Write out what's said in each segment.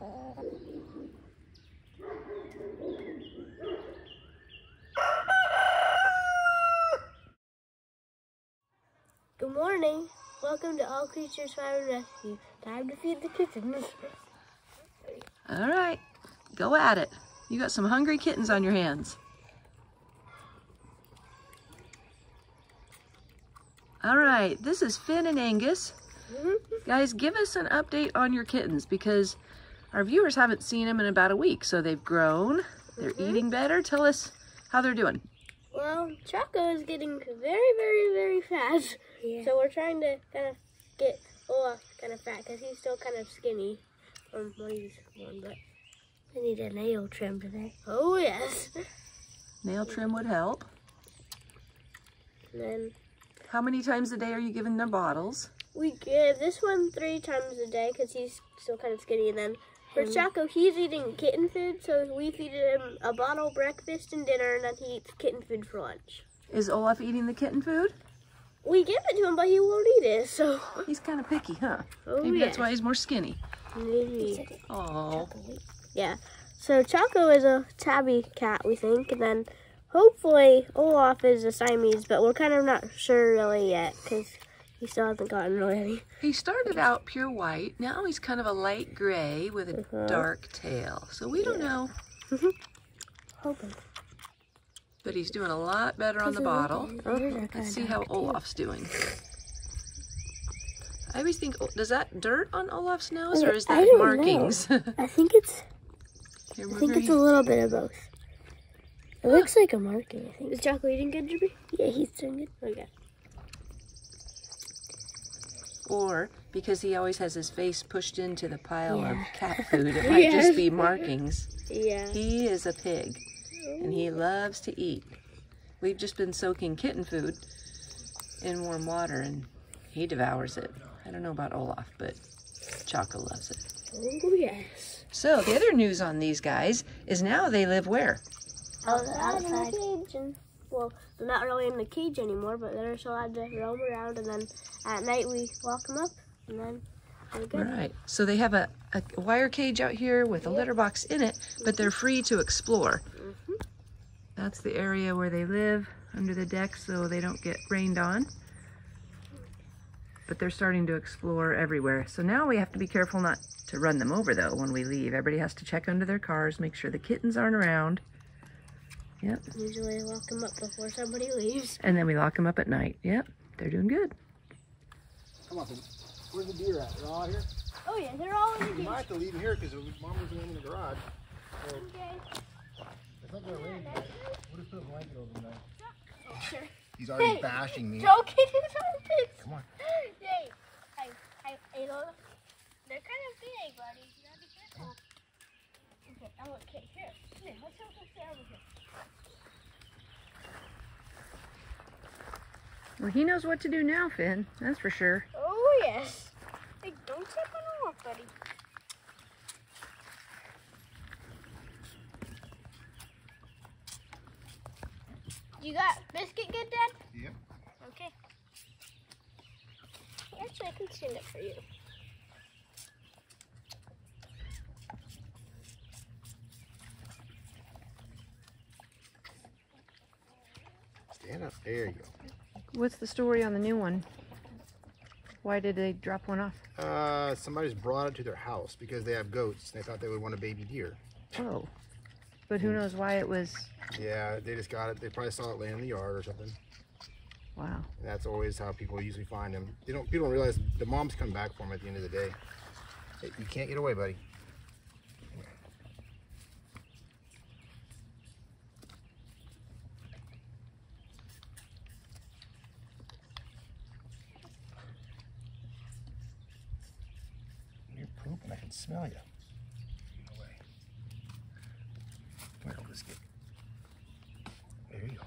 Good morning. Welcome to All Creatures Found and Rescue. Time to feed the kittens. All right, go at it. You got some hungry kittens on your hands. All right, this is Finn and Angus. Guys, give us an update on your kittens because our viewers haven't seen them in about a week. So they've grown, they're eating better. Tell us how they're doing. Well, Choco is getting very fast. Yeah. So we're trying to kind of get Olaf kind of fat because he's still kind of skinny from when he's born, but I need a nail trim today. Oh yes. Nail trim would help. And then how many times a day are you giving their bottles? we give this one 3 times a day because he's still kind of skinny, and then for Choco, he's eating kitten food, so we feed him a bottle breakfast and dinner, and then he eats kitten food for lunch. Is Olaf eating the kitten food? We give it to him, but he won't eat it, so. He's kind of picky, huh? Oh, Maybe yeah. that's why he's more skinny. Maybe. Oh. Yeah. So Choco is a tabby cat, we think, and then hopefully Olaf is a Siamese, but we're kind of not sure really yet, because he still hasn't gotten really any. He started out pure white. Now he's kind of a light gray with a dark tail. So we don't know. Hoping. But he's doing a lot better on the bottle. Let's see how Olaf's doing. I always think, does that dirt on Olaf's nose or is that markings? I think it's a little bit of both. It looks like a marking, I think. Is Choco eating good, Jimmy? Yeah, he's doing good. Okay. Or because he always has his face pushed into the pile of cat food, it might just be markings. Yeah. He is a pig and he loves to eat. We've just been soaking kitten food in warm water and he devours it. I don't know about Olaf, but Choco loves it. Oh, yes. So the other news on these guys is now they live where? Outside in the cage. And, well, they're not really in the cage anymore, but they're still allowed to roam around. And then at night we lock them up, and then we're good. All right. So they have a wire cage out here with a litter box in it, but they're free to explore. That's the area where they live, under the deck, so they don't get rained on. But they're starting to explore everywhere. So now we have to be careful not to run them over, though, when we leave. Everybody has to check under their cars, make sure the kittens aren't around. Yep. Usually lock them up before somebody leaves. And then we lock them up at night. Yep, they're doing good. Come on, where's the deer at? They're all here? Oh yeah, they're all in the cage. You might have to leave them here because Mom was in the garage. So Okay. it's not going to rain. We'll just put a blanket over them now. Oh, sure. He's already bashing me. Don't get his armpits. Come on. Hey, Lola. They're kind of big, buddy. You gotta be careful. Okay, here. Let's help them stay over here. Well, he knows what to do now, Finn. That's for sure. Oh, yes. Hey, don't step on Olaf, buddy. You got biscuit good, Dad? Yep. Okay. Actually, I can stand up for you. Stand up. There you go. What's the story on the new one? Why did they drop one off? Somebody's brought it to their house because they have goats. And they thought they would want a baby deer. Oh. But who knows why it was... Yeah, they just got it. They probably saw it laying in the yard or something. Wow. And that's always how people usually find them. People don't realize the mom's coming back for them at the end of the day. Hey, you can't get away, buddy. You're pooping. I can smell you. Get away. Come here, biscuit. There you go.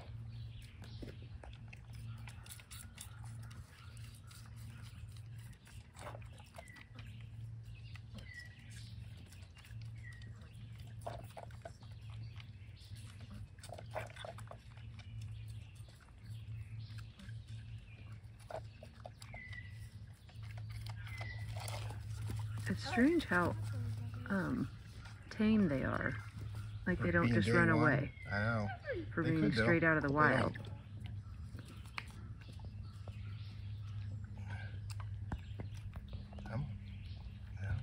It's strange how tame they are. Like they don't Being just day run one. away I know. for They being could, though, straight out of the but they wild. don't. Come on. Come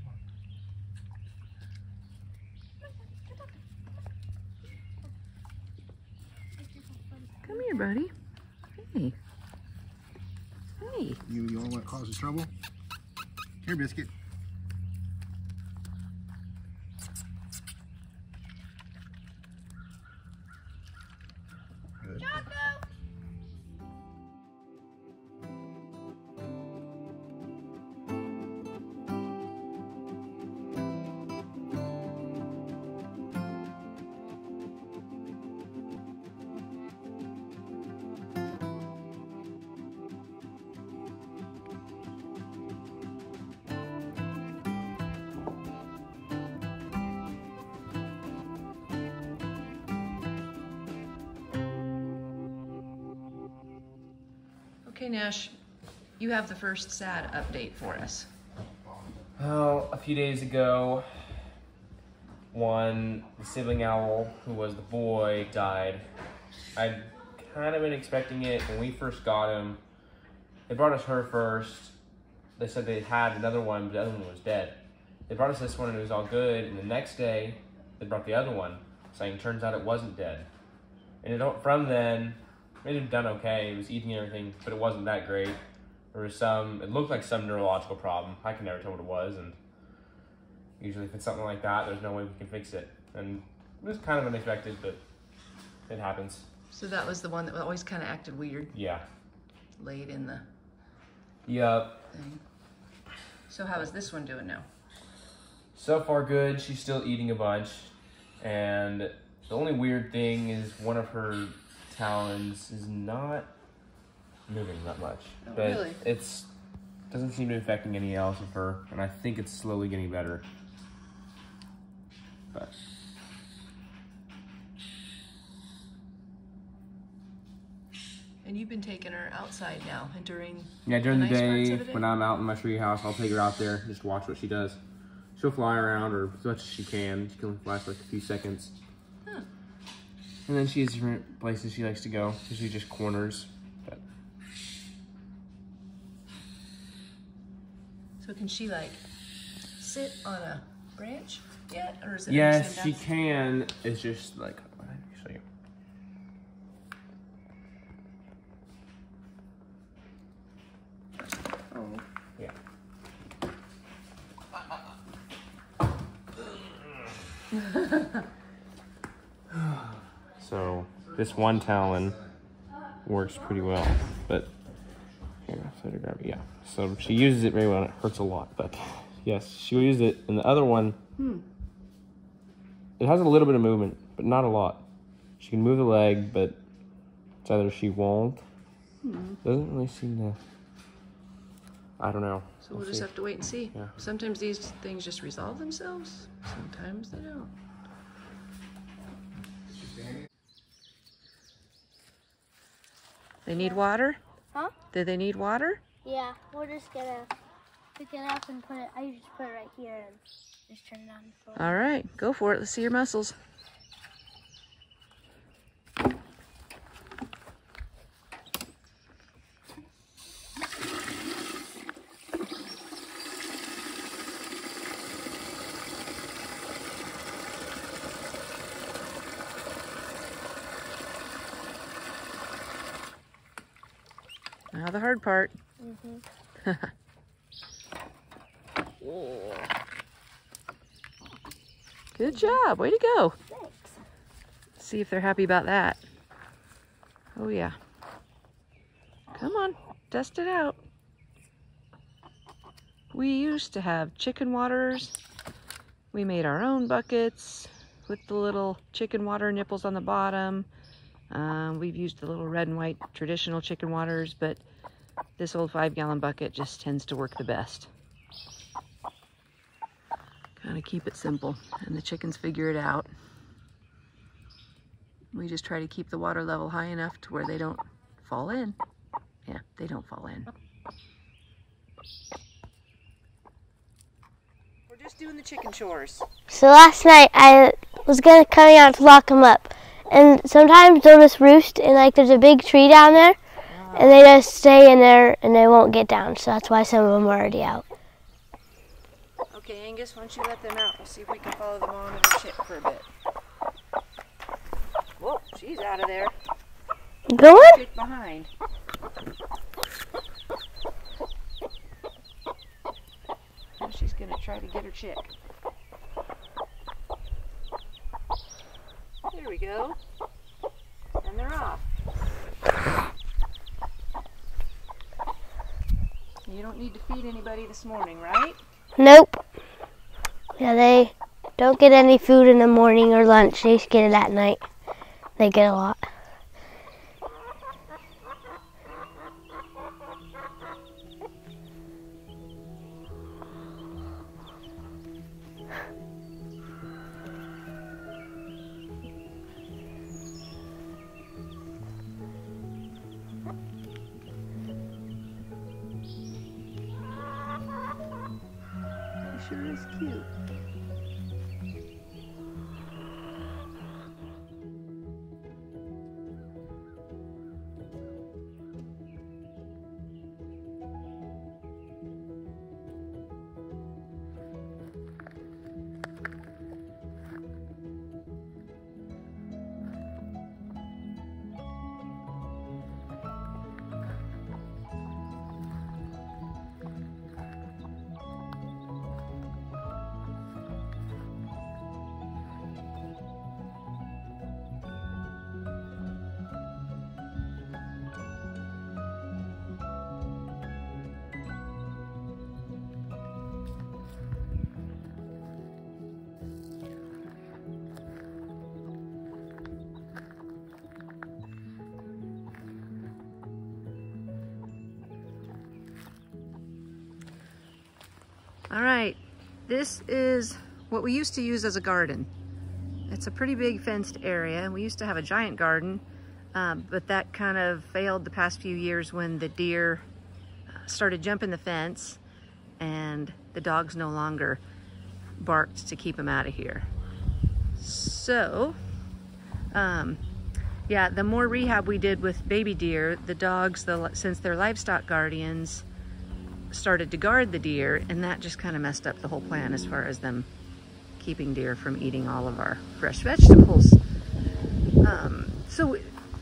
on. Come here, buddy. Hey. Hey. You don't want to cause us trouble? Here, Biscuit. Good. Okay, Nash, you have the first sad update for us. Well, a few days ago, the sibling owl, who was the boy, died. I'd kind of been expecting it when we first got him. They brought us her first. They said they had another one, but the other one was dead. They brought us this one and it was all good, and the next day, they brought the other one, saying turns out it wasn't dead. And from then, it had done okay. It was eating everything, but it wasn't that great. There was it looked like some neurological problem. I can never tell what it was, and usually if it's something like that, there's no way we can fix it. And it was kind of unexpected, but it happens. So that was the one that always kind of acted weird, Yeah. laid in the Yep. thing. So how is this one doing now? So far good. She's still eating a bunch. And the only weird thing is one of her talons is not moving that much. Oh, but really? It's doesn't seem to be affecting any else of her, and I think it's slowly getting better. But And you've been taking her outside now, and during during the nice parts day of the day? when I'm out in my tree house, I'll take her out there, just watch what she does. She'll fly around, or as much as she can. She can only fly for like a few seconds. Huh. And then she has different places she likes to go. Usually just corners. But So can she like sit on a branch yet, or is it? yes, everything she down? can. It's just like, let me show you. Oh, yeah. So this one talon works pretty well, but here, photograph it. Yeah. So she uses it very well. And it hurts a lot, but yes, she'll use it. And the other one, it has a little bit of movement, but not a lot. She can move the leg, but it's either she won't. Doesn't really seem to. I don't know. So we'll just have to wait and see. Yeah. Sometimes these things just resolve themselves. Sometimes they don't. They need water? Huh? Do they need water? Yeah, we're just gonna pick it up and put it. I just put it right here and just turn it on. All right, go for it. Let's see your muscles. Now the hard part. Good job. Way to go. Thanks. See if they're happy about that. Oh, yeah. Come on, test it out. We used to have chicken waters. We made our own buckets with the little chicken water nipples on the bottom. We've used the little red and white traditional chicken waters, but this old 5-gallon bucket just tends to work the best. Kind of keep it simple, and the chickens figure it out. We just try to keep the water level high enough to where they don't fall in. Yeah, they don't fall in. We're just Josh doing the chicken chores? So last night I was coming out to lock them up. And sometimes they'll just roost and like there's a big tree down there. And they just stay in there and they won't get down. So that's why some of them are already out. Okay, Angus, why don't you let them out? We'll see if we can follow the mom and the chick for a bit. Whoa, she's out of there. Going? Chick behind. Now she's gonna try to get her chick. There we go. And they're off. You don't need to feed anybody this morning, right? Nope. Yeah, they don't get any food in the morning or lunch. They just get it at night. They get a lot. Sure is cute. All right, this is what we used to use as a garden. It's a pretty big fenced area, and we used to have a giant garden, but that kind of failed the past few years when the deer started jumping the fence and the dogs no longer barked to keep them out of here. So, yeah, the more rehab we did with baby deer, the dogs, since they're livestock guardians, started to guard the deer, and that just kind of messed up the whole plan as far as them keeping deer from eating all of our fresh vegetables. So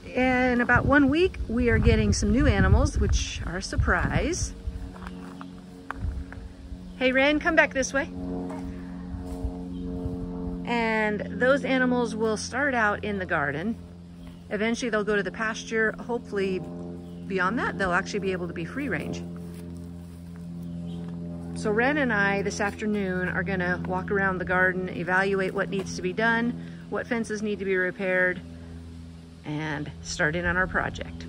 in about 1 week, we are getting some new animals, which are a surprise. Hey, Ren, come back this way. And those animals will start out in the garden. Eventually, they'll go to the pasture. Hopefully, beyond that, they'll actually be able to be free range. So Ren and I this afternoon are gonna walk around the garden, evaluate what needs to be done, what fences need to be repaired, and start in on our project.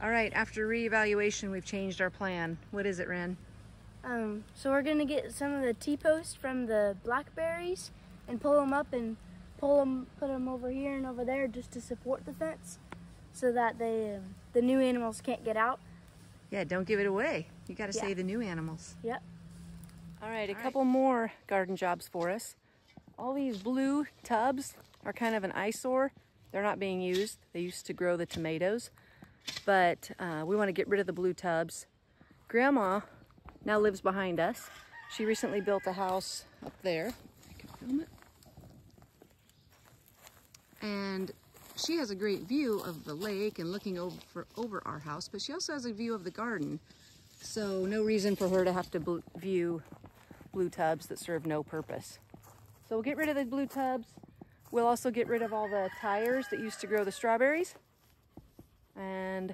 All right, after reevaluation, we've changed our plan. What is it, Ren? So we're gonna get some of the T-posts from the blackberries and pull them up and put them over here and over there just to support the fence so that the new animals can't get out. Yeah, don't give it away. You got to say the new animals. Yep. All right, a couple more garden jobs for us. All these blue tubs are kind of an eyesore. They're not being used. They used to grow the tomatoes, but we want to get rid of the blue tubs. Grandma now lives behind us. She recently built a house up there. I can film it. And she has a great view of the lake and looking over our house, but she also has a view of the garden. So no reason for her to have to view blue tubs that serve no purpose. So we'll get rid of the blue tubs. We'll also get rid of all the tires that used to grow the strawberries. And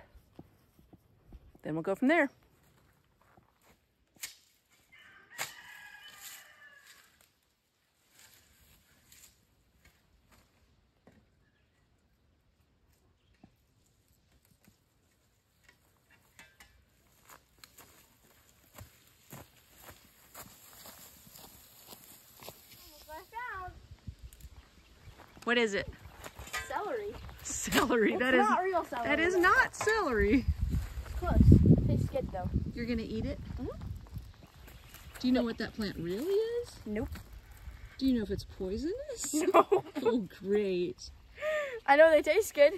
then we'll go from there. What is it? Celery. Celery. It's not real celery. That is not celery. Close. Tastes good though. You're gonna eat it? Mm-hmm. Do you know what that plant really is? Nope. Do you know if it's poisonous? No. Oh, great. I know they taste good.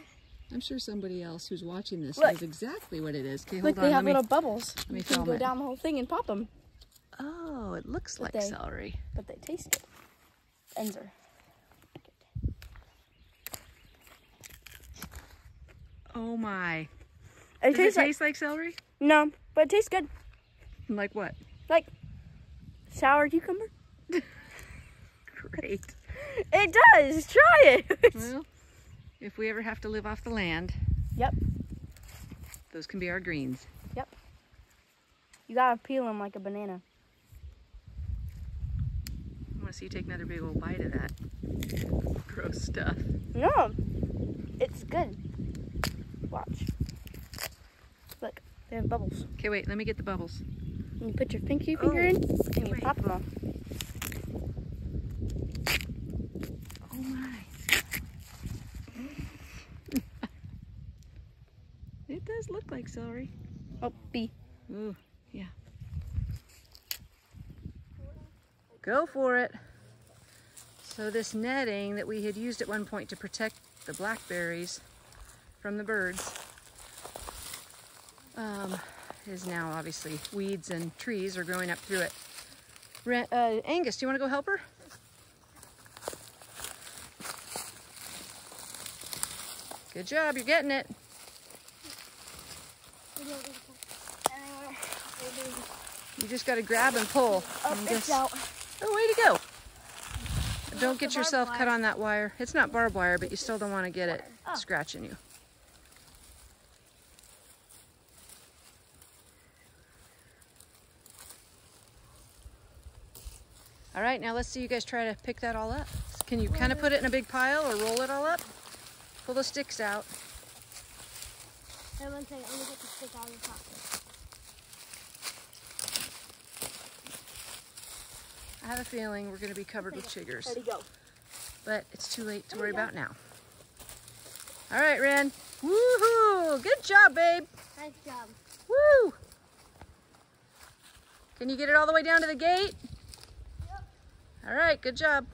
I'm sure somebody else who's watching this Look. knows exactly what it is. Okay, hold Look, on. they have let me, little bubbles. me You can film go it. down the whole thing and pop them, Oh, it looks like they- celery. but they taste good. Ends are Oh my. It Does it tastes like taste like celery? no, but it tastes good. Like what? Like sour cucumber. Great. It does. Try it. Well, if we ever have to live off the land, Yep. those can be our greens. Yep. You gotta peel them like a banana. I want to see you take another big old bite of that. Gross stuff. No, it's good. Watch. Look, they have bubbles. Okay, wait, let me get the bubbles. And you put your pinky finger in, and you wait. pop them all. Oh my. It does look like celery. Oh, B. Ooh, yeah. Go for it. So this netting that we had used at one point to protect the blackberries from the birds is now obviously weeds and trees are growing up through it. Angus, do you want to go help her? Good job, you're getting it. You just got to grab and pull. Oh, and it's just- out. Oh, way to go. Don't get yourself cut on that wire. It's not barbed wire, but you still don't want to get it scratching you. All right, now let's see you guys try to pick that all up. Can you kind of put it in a big pile or roll it all up? Pull the sticks out. I'm gonna get the stick out of the top. I have a feeling we're going to be covered with chiggers, There you go. but it's too late to worry about now. All right, Ren. Woohoo! Good job, babe. Nice job. Woo! Can you get it all the way down to the gate? Yep. All right, good job.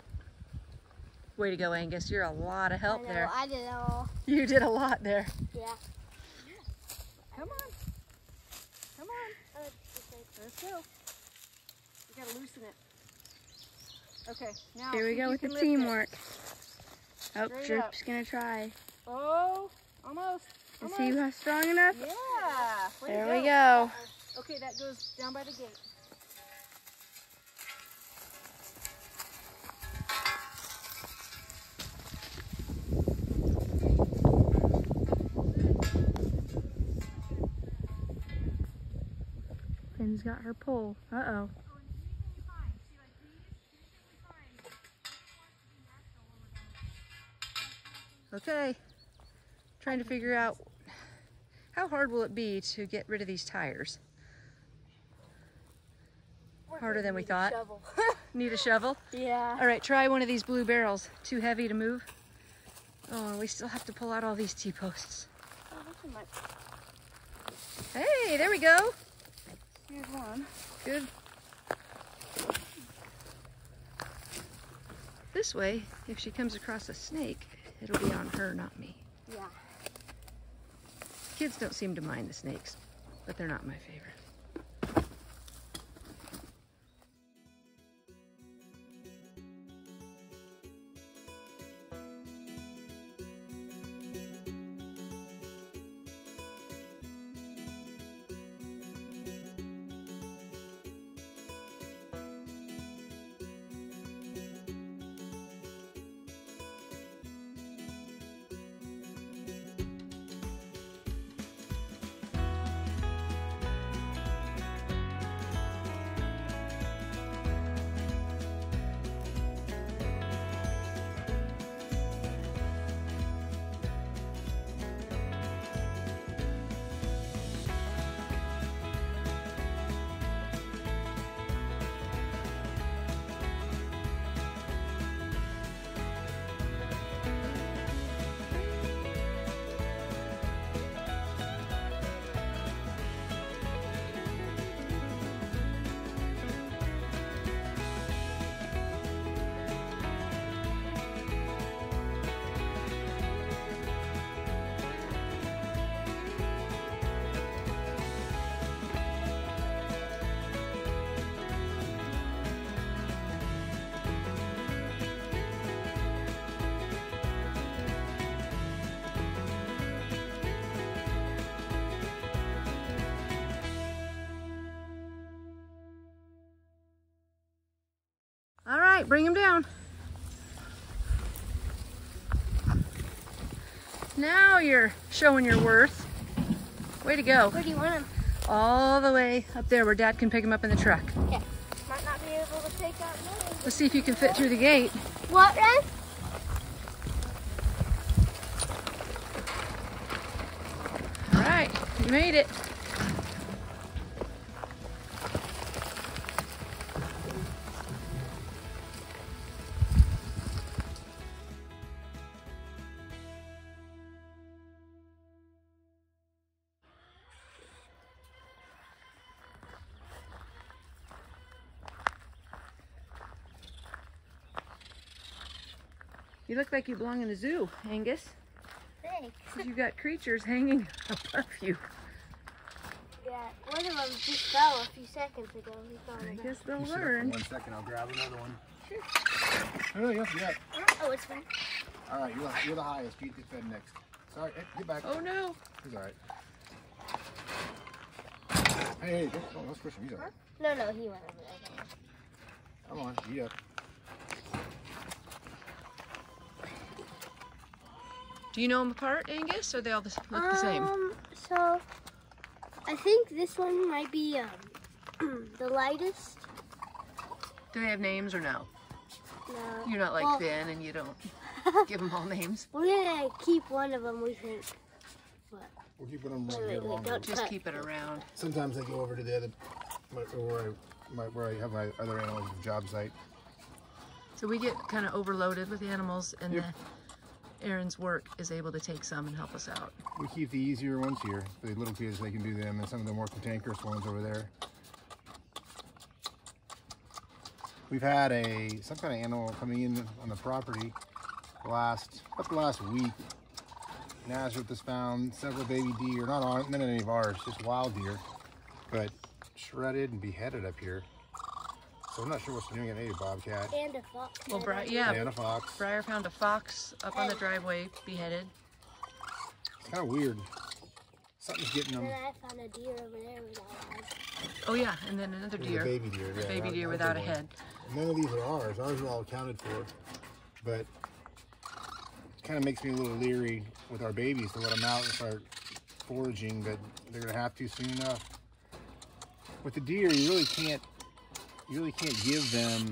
Way to go, Angus. You're a lot of help there. I did it all. You did a lot there. Yeah. Come on. Come on. Let's go. We gotta loosen it. Okay, now. Here we see if go you with the can lift it. teamwork. Oh, Straight Drip's gonna try. Oh, almost. Is he strong enough? Yeah. Way to There we go. Okay, that goes down by the gate. Finn's got her pole. Uh-oh. Okay. Trying to figure out how hard will it be to get rid of these tires. Harder than we thought. Shovel. Need a shovel? Yeah. All right, try one of these blue barrels. Too heavy to move. Oh, and we still have to pull out all these T-posts. Oh, that's a much. Hey, there we go. Here's one. Good. This way, if she comes across a snake, it'll be on her, not me. Yeah. Kids don't seem to mind the snakes, but they're not my favorite. right, bring him down. Now you're showing your worth. Way to go. Where do you want him? All the way up there where Dad can pick him up in the truck. Yeah. Might not be able to take out more. Let's see if you can fit through the gate. What, Ren? All right, you made it. You look like you belong in a zoo, Angus. Thanks. You've got creatures hanging above you. Yeah, one of them just fell a few seconds ago. He thought I about guess they'll You sit up for learn. 1 second, I'll grab another one. Sure. No, yeah. Oh, it's fine. All right, you're the highest. You get fed next. Sorry, hey, get back. Oh no. He's all right. Hey, don't push him. He's all right. No, he went over there. Come on, eat up. Do you know them apart, Angus, or they all look the same? So I think this one might be the lightest. Do they have names or no? No. You're not like Well, Finn and you don't give them all names. We're gonna keep one of them, we think. But We'll keep it on wait, right here wait, longer. don't Just touch. keep it around. Sometimes I go over to the other, where I have my other animals job site. So we get kind of overloaded with animals, and Yep. Aaron's work is able to take some and help us out. We keep the easier ones here. The little kids, they can do them, and some of the more cantankerous ones over there. We've had some kind of animal coming in on the property about the last week. Nazareth has found several baby deer, none of any of ours, just wild deer, but shredded and beheaded up here. So I'm not sure what's doing at a bobcat. And a fox. Well, And a fox. Briar found a fox up on the driveway, beheaded. It's kind of weird. Something's getting them. Then I found a deer over there without eyes. Oh yeah, and then another There's deer. a baby deer. Yeah, Baby not- deer not without a big one. head. None of these are ours. Ours are all accounted for. But it kind of makes me a little leery with our babies to let them out and start foraging, but they're going to have to soon enough. With the deer, you really can't give them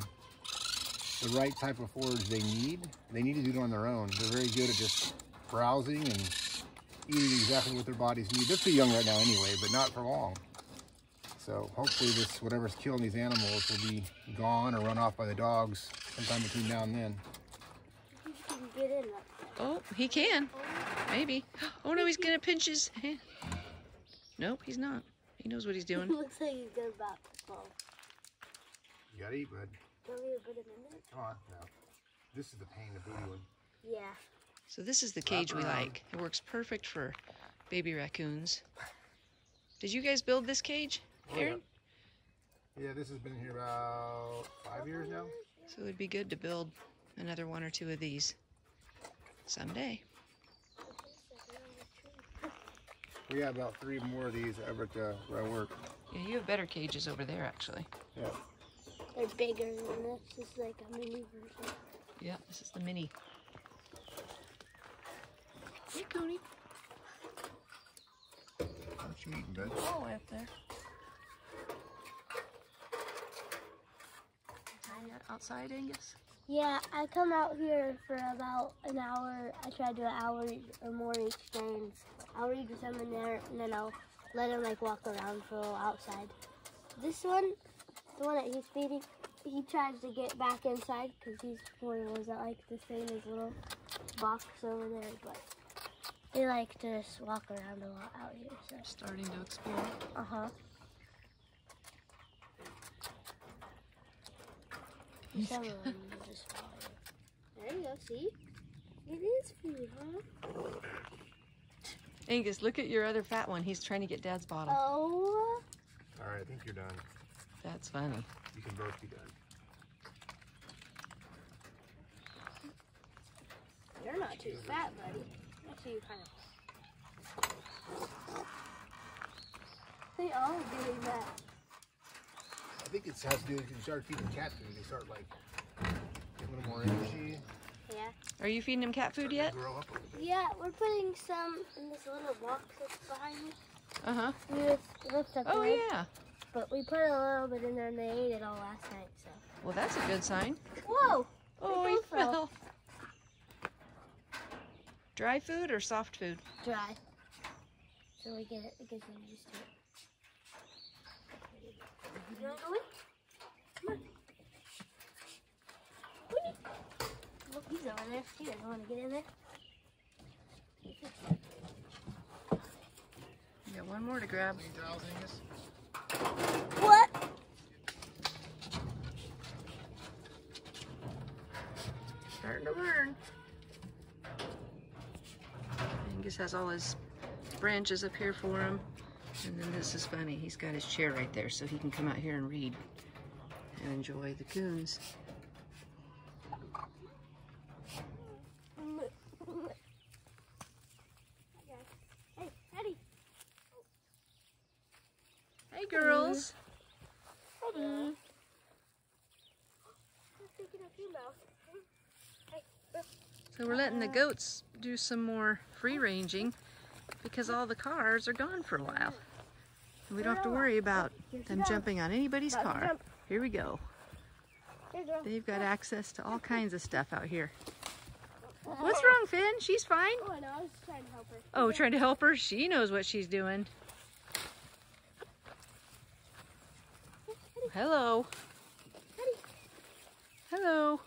the right type of forage they need. They need to do it on their own. They're very good at just browsing and eating exactly what their bodies need. They're too young right now anyway, but not for long. So hopefully this, whatever's killing these animals will be gone or run off by the dogs sometime between now and then. You can get in up Oh, he can. Maybe. Oh no, he's gonna pinch his hand. Nope, he's not. He knows what he's there. doing. Looks like he's about to fall. You gotta eat, bud. Don't we put him in there? Come on, now. This is the pain, the booty one. Yeah. So this is the cage we like. It works perfect for baby raccoons. Did you guys build this cage, Oh, Aaron? Yeah, this has been here about 5 years now. So it'd be good to build another one or two of these someday. We got about 3 more of these over at where I work. Yeah, you have better cages over there, actually. Yeah. They're bigger than this. This is like a mini version. Yeah, this is the mini. Hey, Coney. What you eating, bud? Oh, up there. Outside, Angus? Yeah, I come out here for about an hour. I try to do an hour or more each day. And I'll read with him in there, and then I'll let him like walk around for a little outside. This one, the one that he's feeding, he tries to get back inside because he's one of the ones that like to stay in his little box over there. But they like to just walk around a lot out here. So. Starting to explore. Uh-huh. Some of them just fall in. There you go, see? It is food, huh? Angus, look at your other fat one. He's trying to get Dad's bottle. Oh. All right, I think you're done. That's funny. You can both be done. You're not too fat, buddy. Actually, you kind of. They all doing that. I think it has to do with if you start feeding cat food, they start like A little more energy. Yeah. Are you feeding him cat food yet? Grow up. Yeah, we're putting some in this little box that's behind me. Uh-huh. We just stuck Oh, it, yeah. but we put a little bit in there and they ate it all last night, so. Well, that's a good sign. Whoa! Oh, They he both fell. fell. Dry food or soft food? Dry. So we get used to it. You wanna go in? Come on. Look, he's over there. He doesn't want to get in there. You got one more to grab. Clean towels, Angus. What? Starting to learn. Angus has all his branches up here for him. And then this is funny. He's got his chair right there so he can come out here and read and enjoy the coons. Hey, Eddie. Hey, girls. Eddie. Picking up your mouth. Hey. So we're letting the goats do some more free ranging because all the cars are gone for a while. And we don't have to worry about them jumping on anybody's car. Here we go. They've got access to all kinds of stuff out here. What's wrong, Finn? She's fine. Oh, no, I was trying to help her. Oh, trying to help her? She knows what she's doing. Hello. Hello.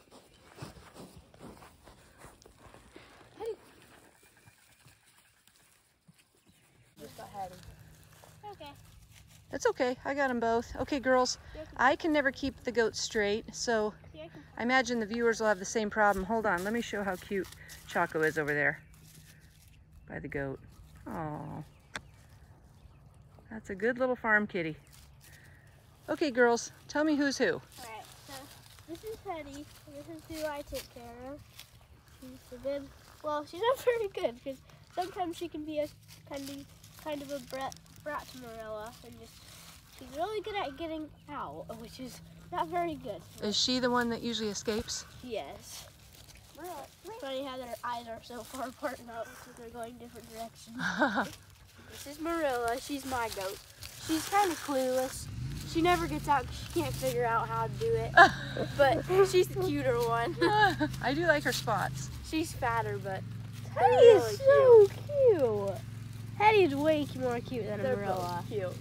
Just got Hattie. Okay. That's okay. I got them both. Okay, girls. I can never keep the goats straight, so I imagine the viewers will have the same problem. Hold on. Let me show how cute Choco is over there by the goat. Oh, that's a good little farm kitty. Okay, girls. Tell me who's who. Alright, so this is Hetty. This is who I take care of. She's a good, well, she's not very good because sometimes she can be a kind of a brat to Morella, and just she's really good at getting out, which is not very good. Is she the one that usually escapes? Yes. It's funny how their eyes are so far apart now because they're going different directions. This is Marilla. She's my goat. She's kind of clueless. She never gets out because she can't figure out how to do it. But she's the cuter one. I do like her spots. She's fatter, but Hetty really is so cute. Hetty's way more cute than They're Marilla. both cute.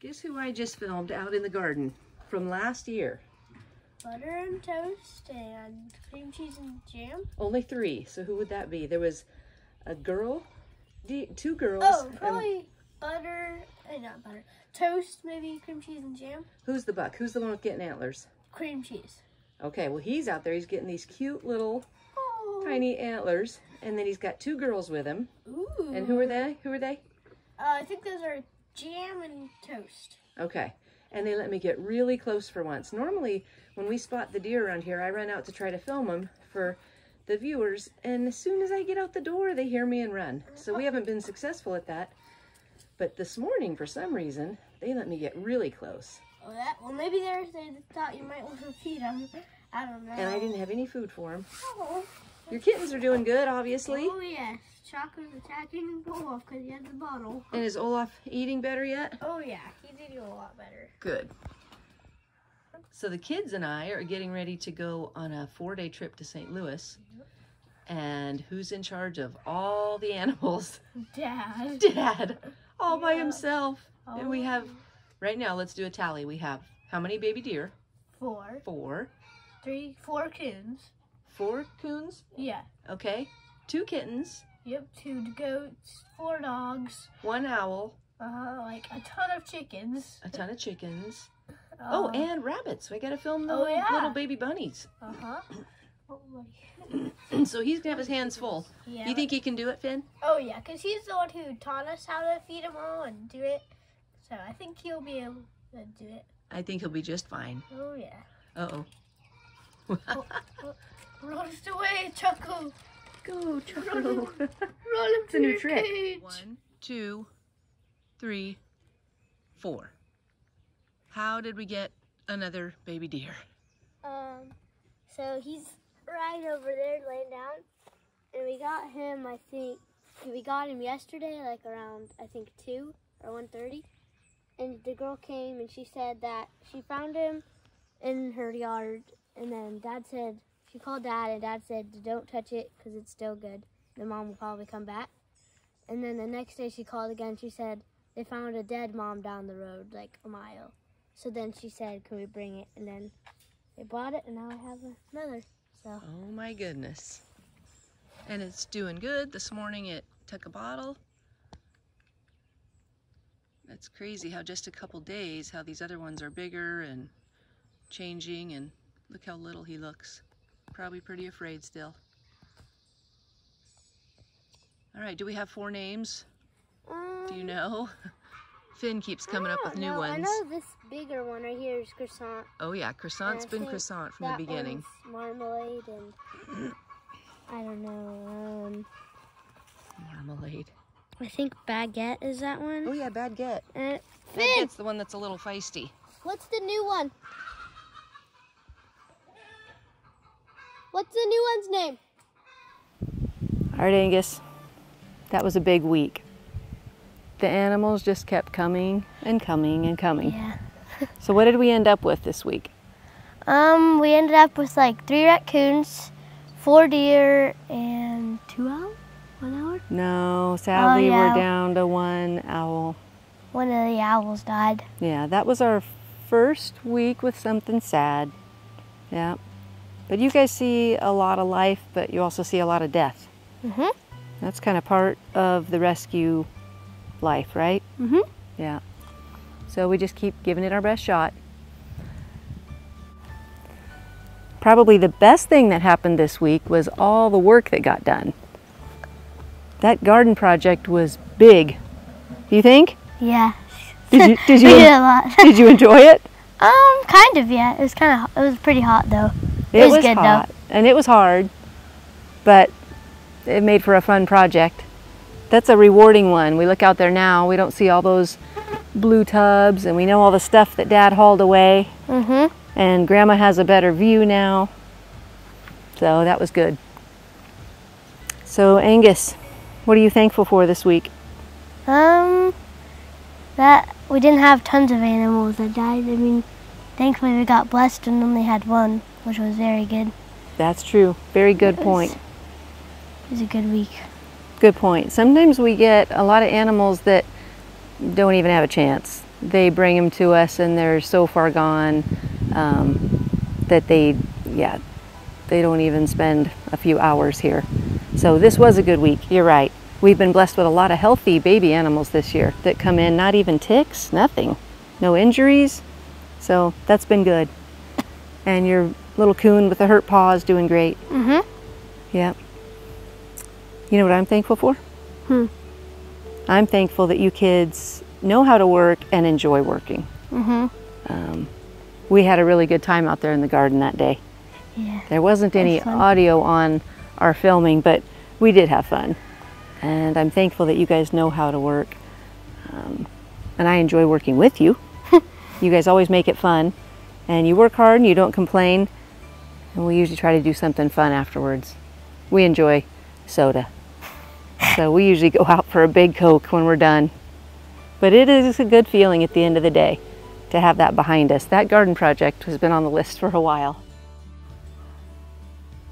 Guess who I just filmed out in the garden from last year? butter and toast and cream cheese and jam. Only 3. So who would that be? There was a girl, 2 girls. Oh, probably butter, not butter. Toast, maybe cream cheese and jam. Who's the buck? Who's the one with getting antlers? Cream cheese. Okay, well he's out there. He's getting these cute little tiny antlers. And then he's got 2 girls with him. Ooh. And who are they? Who are they? I think those are jam and toast. Okay. And they let me get really close for once. Normally, when we spot the deer around here, I run out to try to film them for the viewers. And as soon as I get out the door, they hear me and run. So we haven't been successful at that. But this morning, for some reason, they let me get really close. Oh, well, maybe they thought you might want to feed them. I don't know. And I didn't have any food for them. Oh. Your kittens are doing good, obviously. Oh, yes. Choco's attacking Olaf because he has the bottle. And is Olaf eating better yet? Oh, yeah. He's eating a lot better. Good. So the kids and I are getting ready to go on a 4-day trip to St. Louis. And who's in charge of all the animals? Dad. Dad. All by himself. Oh. And we have, right now, let's do a tally. We have how many baby deer? 4. 4. 4 coons. 4 coons? Yeah. Okay. 2 kittens. Yep, 2 goats, 4 dogs. 1 owl. Like a ton of chickens. A ton of chickens. Oh, and rabbits. We got to film the Oh, yeah. little baby bunnies. Oh, my. So he's going to have his hands full. Yeah. You think he can do it, Finn? Oh, yeah, because he's the one who taught us how to feed them all and do it. So I think he'll be able to do it. I think he'll be just fine. Oh, yeah. Uh-oh. Run away, Choco. Go, Choco. Run It's a new trick. Cage. 1, 2, 3, 4. How did we get another baby deer? So he's right over there laying down. And we got him, I think, we got him yesterday, like around, I think, 2 or 1:30. And the girl came and she said that she found him in her yard. And then Dad said, she called Dad and Dad said, don't touch it because it's still good. The mom will probably come back. And then the next day she called again. She said, they found a dead mom down the road, like a mile. So then she said, can we bring it? And then they bought it and now I have another. So. Oh my goodness. And it's doing good. This morning it took a bottle. That's crazy how just a couple days, how these other ones are bigger and changing, and look how little he looks. Probably pretty afraid still. All right, do we have 4 names? Do you know? Finn keeps coming up with new ones. I know this bigger one right here is croissant. Oh yeah, croissant's been croissant from the beginning. Marmalade and I don't know. Marmalade. I think baguette is that one. Oh yeah, Baguette. Finn, Baguette's the one that's a little feisty. what's the new one? What's the new one's name? All right, Angus, that was a big week. The animals just kept coming and coming and coming. Yeah. So what did we end up with this week? We ended up with like 3 raccoons, 4 deer, and 2 owls. 1 hour? No, sadly yeah. we're down to 1 owl. One of the owls died. Yeah, that was our first week with something sad. Yeah. But you guys see a lot of life, but you also see a lot of death. Mhm. That's kind of part of the rescue life, right? Mhm. Yeah. So we just keep giving it our best shot. Probably the best thing that happened this week was all the work that got done. That garden project was big. Do you think? Yeah. Did you We did a lot. did you enjoy it? Kind of, yeah. It was it was pretty hot though. It was good hot, and it was hard, but it made for a fun project. That's a rewarding one. We look out there now, we don't see all those blue tubs, and we know all the stuff that Dad hauled away. Mhm. And Grandma has a better view now. So that was good. So Angus, what are you thankful for this week? That we didn't have tons of animals that died. I mean, thankfully we got blessed and only had 1, which was very good. That's true. Very good point. It was a good week. Good point. Sometimes we get a lot of animals that don't even have a chance. They bring them to us and they're so far gone. that they don't even spend a few hours here. So this was a good week, you're right. We've been blessed with a lot of healthy baby animals this year that come in, not even ticks, nothing, no injuries. So that's been good. And your little coon with the hurt paw is doing great. Mm-hmm. Yeah. You know what I'm thankful for? I'm thankful that you kids know how to work and enjoy working. We had a really good time out there in the garden that day. Yeah. There wasn't any audio on our filming, but we did have fun. And I'm thankful that you guys know how to work. And I enjoy working with you. You guys always make it fun. And you work hard and you don't complain. And we usually try to do something fun afterwards. We enjoy soda. So we usually go out for a big Coke when we're done. But it is a good feeling at the end of the day to have that behind us. That garden project has been on the list for a while.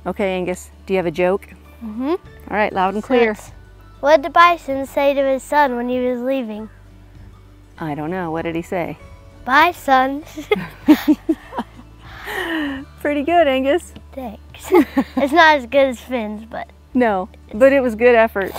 Okay, Angus, do you have a joke? All right, loud and clear. What did the bison say to his son when he was leaving? I don't know. What did he say? Bye, son. Pretty good, Angus. Thanks. It's not as good as Finn's, but... No, but it was good effort.